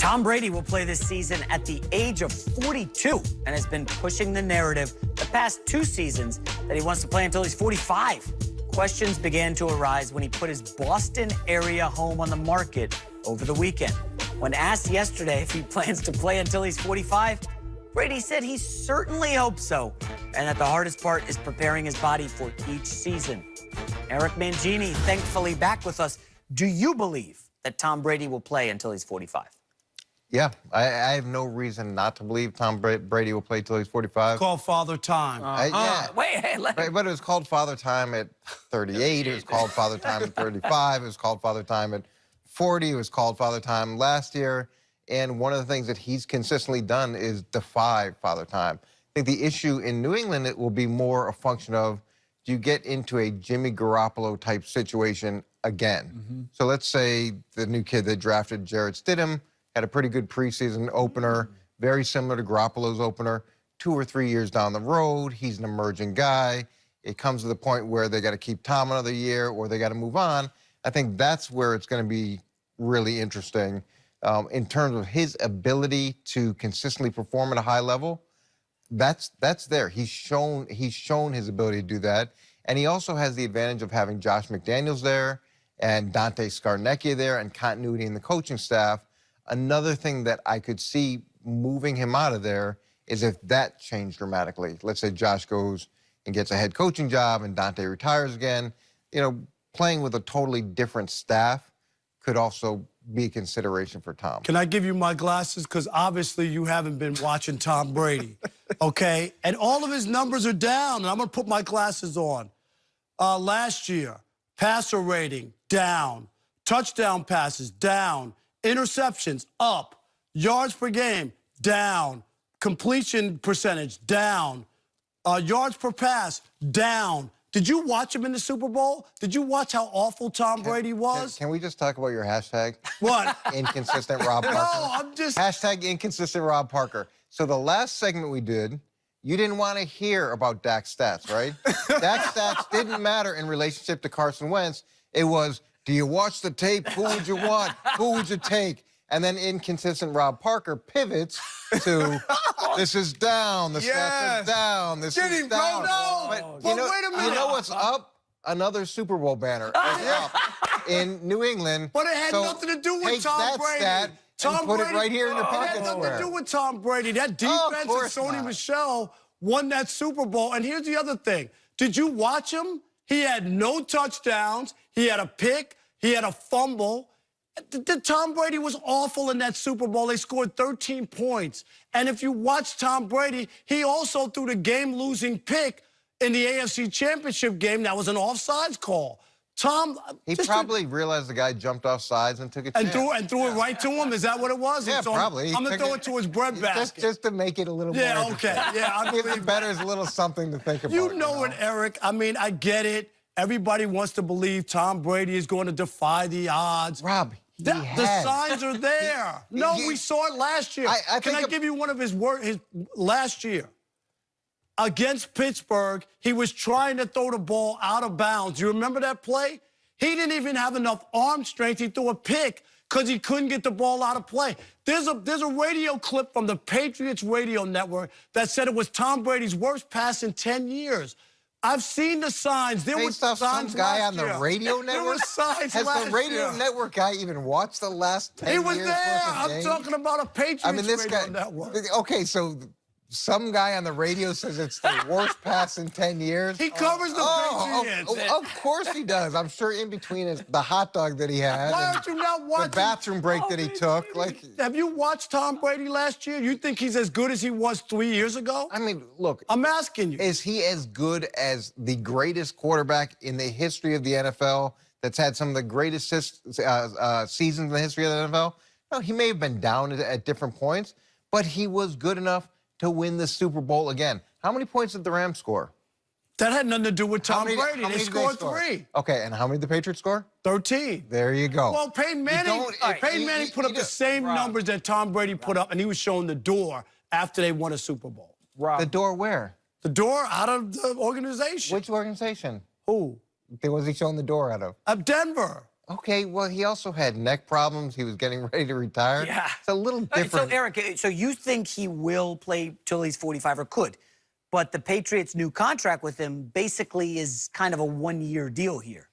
Tom Brady will play this season at the age of 42 and has been pushing the narrative the past 2 seasons that he wants to play until he's 45. Questions began to arise when he put his Boston area home on the market over the weekend. When asked yesterday if he plans to play until he's 45, Brady said he certainly hopes so, and that the hardest part is preparing his body for each season. Eric Mangini, thankfully back with us. Do you believe that Tom Brady will play until he's 45? Yeah, I have no reason not to believe Tom Brady will play till he's 45. It's called Father Time. Yeah. Wait, hey, Right, but it was called Father Time at 38. It was called Father Time at 35. It was called Father Time at 40. It was called Father Time last year. And one of the things that he's consistently done is defy Father Time. I think the issue in New England, it will be more a function of, do you get into a Jimmy Garoppolo type situation again? So let's say the new kid they drafted, Jarrett Stidham, had a pretty good preseason opener, very similar to Garoppolo's opener. 2 or 3 years down the road, he's an emerging guy. It comes to the point where they got to keep Tom another year or they got to move on. I think that's where it's going to be really interesting in terms of his ability to consistently perform at a high level. That's there. He's shown his ability to do that. And he also has the advantage of having Josh McDaniels there and Dante Scarnecchia there and continuity in the coaching staff. Another thing that I could see moving him out of there is if that changed dramatically. Let's say Josh goes and gets a head coaching job and Dante retires again. You know, playing with a totally different staff could also be a consideration for Tom. Can I give you my glasses? Because obviously you haven't been watching Tom Brady, okay? And all of his numbers are down, and I'm going to put my glasses on. Last year, passer rating, down. Touchdown passes, down. Interceptions, up. Yards per game, down. Completion percentage, down. Yards per pass, down. Did you watch him in the Super Bowl? Did you watch how awful Tom Brady was? Can we just talk about your hashtag? What? Inconsistent Rob Parker. No, I'm just... Hashtag inconsistent Rob Parker. So the last segment we did, you didn't want to hear about Dak's stats, right? Dak's stats didn't matter in relationship to Carson Wentz. It was, do you watch the tape? Who would you want? Who would you take? And then inconsistent Rob Parker pivots to, this is down, the stats are down, this is down. But you know, wait a minute. You know what's up? Another Super Bowl banner is up in New England. But it had nothing to do with Tom Brady. Stat and put it right here in your pocket. It had nothing to do with Tom Brady. That defense and Sony Michel won that Super Bowl. And here's the other thing. Did you watch him? He had no touchdowns. He had a pick. He had a fumble. Tom Brady was awful in that Super Bowl. They scored 13 points. And if you watch Tom Brady, he also threw the game-losing pick in the AFC Championship game. That was an offsides call. Tom... He probably realized the guy jumped off sides and took a chance. And threw it right to him? Is that what it was? Yeah, probably. I'm going to throw it to his bread basket. Just to make it a little more... Yeah, okay. Yeah, I Give believe the bettors a little something to think about. You know it, Eric. I mean, I get it. Everybody wants to believe Tom Brady is going to defy the odds. Rob, the signs are there. We saw it last year. Can I give you one of his last year? Against Pittsburgh, he was trying to throw the ball out of bounds. You remember that play? He didn't even have enough arm strength. He threw a pick because he couldn't get the ball out of play. There's a radio clip from the Patriots radio network that said it was Tom Brady's worst pass in 10 years. I've seen the signs. There were signs some guy on the radio network? There were signs Has the radio network guy even watched the last 10 years? He was there. I'm talking about a Patriots radio network. Okay, so some guy on the radio says it's the worst pass in 10 years. He covers the Patriots. Of course he does. I'm sure in between is the hot dog that he had. Why aren't you not watching? The bathroom break that he took. Have you watched Tom Brady last year? You think he's as good as he was 3 years ago? I mean, look. I'm asking you. Is he as good as the greatest quarterback in the history of the NFL that's had some of the greatest seasons in the history of the NFL? No, he may have been down at different points, but he was good enough to win the Super Bowl again. How many points did the Rams score? That had nothing to do with Tom Brady. They scored 3. Okay, and how many did the Patriots score? 13. There you go. Well, Peyton Manning put up the same numbers that Tom Brady put up, and he was showing the door after they won a Super Bowl. The door where? The door out of the organization. Which organization? Who? Was he showing the door out of? Denver. Okay, well, he also had neck problems. He was getting ready to retire. Yeah. It's a little different. So, Eric, so you think he will play till he's 45 or could, but the Patriots' new contract with him basically is kind of a one-year deal here.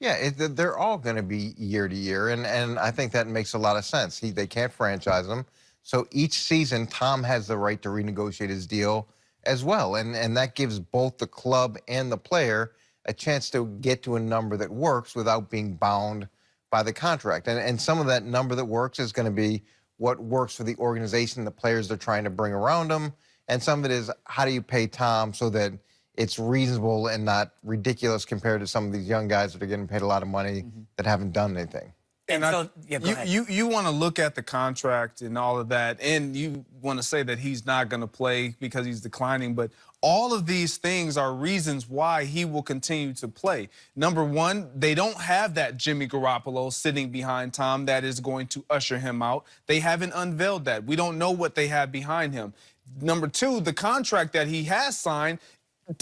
Yeah, they're all going to be year to year, and I think that makes a lot of sense. They can't franchise him. So each season, Tom has the right to renegotiate his deal as well, and that gives both the club and the player a chance to get to a number that works without being bound by the contract. And some of that number that works is going to be what works for the organization, the players they're trying to bring around them, and some of it is how do you pay Tom so that it's reasonable and not ridiculous compared to some of these young guys that are getting paid a lot of money that haven't done anything. And so, yeah, go ahead. You want to look at the contract and all of that, and you want to say that he's not going to play because he's declining, but all of these things are reasons why he will continue to play. Number one, they don't have that Jimmy Garoppolo sitting behind Tom that is going to usher him out. They haven't unveiled that. We don't know what they have behind him. Number two, the contract that he has signed,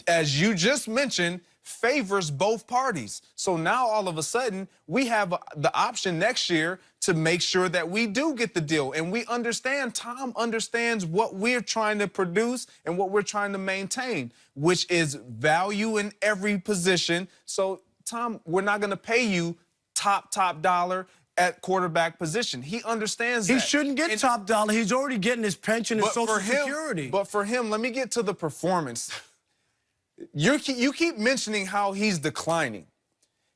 as you just mentioned, favors both parties. So now all of a sudden, we have the option next year to make sure that we do get the deal. And we understand, Tom understands what we're trying to produce and what we're trying to maintain, which is value in every position. So, Tom, we're not going to pay you top dollar at quarterback position. He understands that. He shouldn't get top dollar. He's already getting his pension and Social Security. But for him, let me get to the performance. You keep mentioning how he's declining.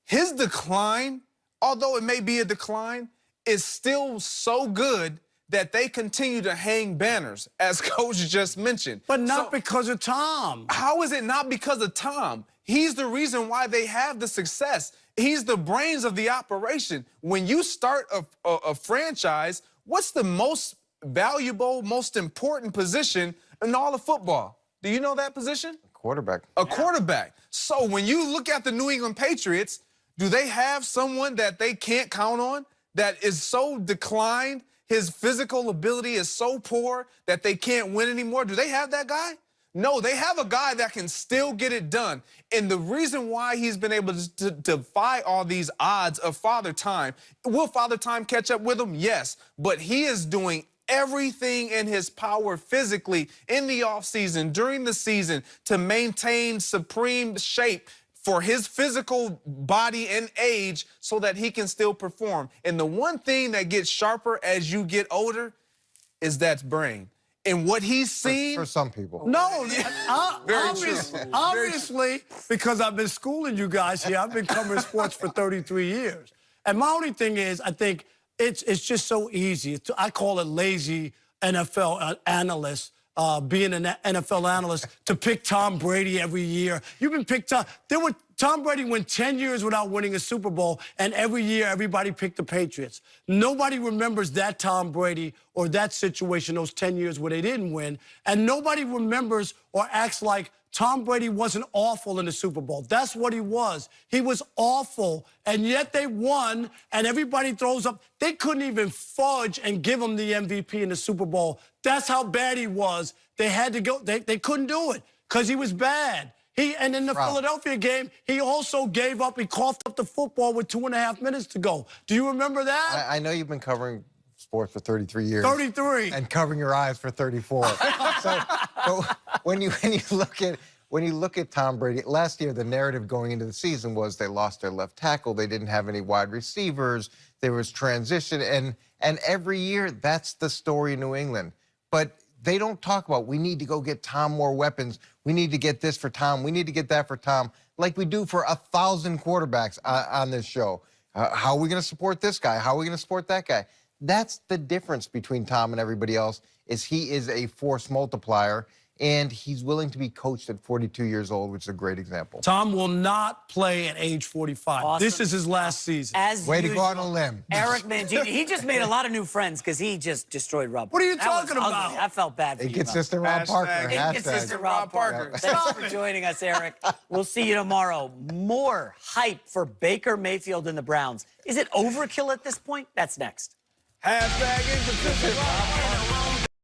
His decline, although it may be a decline, is still so good that they continue to hang banners, as Coach just mentioned. But not because of Tom. How is it not because of Tom? He's the reason why they have the success. He's the brains of the operation. When you start a franchise, what's the most valuable, most important position in all of football? Do you know that position? Quarterback. A quarterback. So when you look at the New England Patriots, do they have someone that they can't count on that is so declined, his physical ability is so poor that they can't win anymore? Do they have that guy? No, they have a guy that can still get it done. And the reason why he's been able to defy all these odds of Father Time, will Father Time catch up with him? Yes, but he is doing everything in his power physically in the offseason, during the season, to maintain supreme shape for his physical body and age so that he can still perform. And the one thing that gets sharper as you get older is that brain. And what he's seen... For some people. No, Very obviously, because I've been schooling you guys here. I've been covering sports for 33 years. And my only thing is, I think it's just so easy. I call it lazy NFL analyst, being an NFL analyst, to pick Tom Brady every year. You've been picked Tom. Tom Brady went 10 years without winning a Super Bowl, and every year everybody picked the Patriots. Nobody remembers that Tom Brady or that situation, those 10 years where they didn't win, and nobody remembers or acts like Tom Brady wasn't awful in the Super Bowl. That's what he was. He was awful, and yet they won, and everybody throws up. They couldn't even fudge and give him the MVP in the Super Bowl. That's how bad he was. They had to go. They couldn't do it because he was bad. And in the Philadelphia game, he also gave up. He coughed up the football with 2.5 minutes to go. Do you remember that? I know you've been covering sports for 33 years. 33. And covering your eyes for 34. So when you look at Tom Brady, last year the narrative going into the season was they lost their left tackle, they didn't have any wide receivers, there was transition, and every year that's the story in New England. But they don't talk about, we need to go get Tom more weapons. We need to get this for Tom. We need to get that for Tom, like we do for 1,000 quarterbacks on this show. How are we going to support this guy? How are we going to support that guy? That's the difference between Tom and everybody else, is he is a force multiplier, and he's willing to be coached at 42 years old, which is a great example. Tom will not play at age 45. Awesome. This is his last season. Way to go on a limb. Eric Mangini, he just made a lot of new friends because he just destroyed Rob. What are you That talking was about? ugly. I felt bad for you. Inconsistent Rob Parker. Inconsistent Rob Parker. Thanks for joining us, Eric. We'll see you tomorrow. More hype for Baker Mayfield and the Browns. Is it overkill at this point? That's next. Hashtag inconsistent Rob Parker.